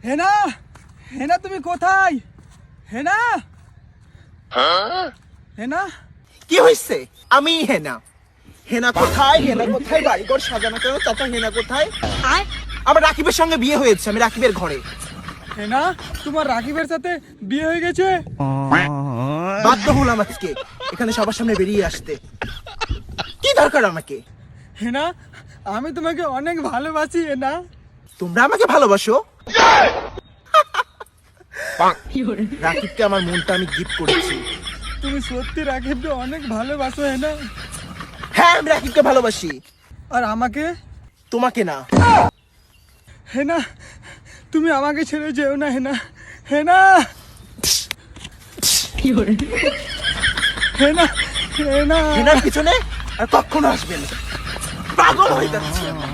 হেনা, হেনা তুমি কোথায়? হেনা, হেনা, কি হয়েছে? আমি হেনা। হেনা কোথায়? হেনা কোথায়? বাড়িঘর সাজানো কেন? চাচা হেনা কোথায়? আমার রাকিবের সঙ্গে বিয়ে হয়েছে, আমি রাকিবের ঘরে। হেনা, তোমার রাকিবের সাথে বিয়ে হয়ে গেছে? বাধ্য হলাম আজকে এখানে সবার সামনে বেরিয়ে আসতে। কি দরকার আমাকে? হেনা, আমি তোমাকে অনেক ভালোবাসি হেনা। তোমরা আমাকে ভালোবাসো? রাকিবকে আমার মনটা আমি গিফট করেছি। তুমি সত্যি রাকিবকে অনেক ভালোবাসো হেনা। হ্যাঁ, আমি রাকিবকে ভালোবাসি। আর আমাকে? তোমাকে না। হেনা, তুমি আমাকে ছেড়ে যেও না হেনা। হেনা, হেনা, হেনা। হেনার পিছনে আর কখনো আসবেন, পাগল হয়ে যাচ্ছি আমি।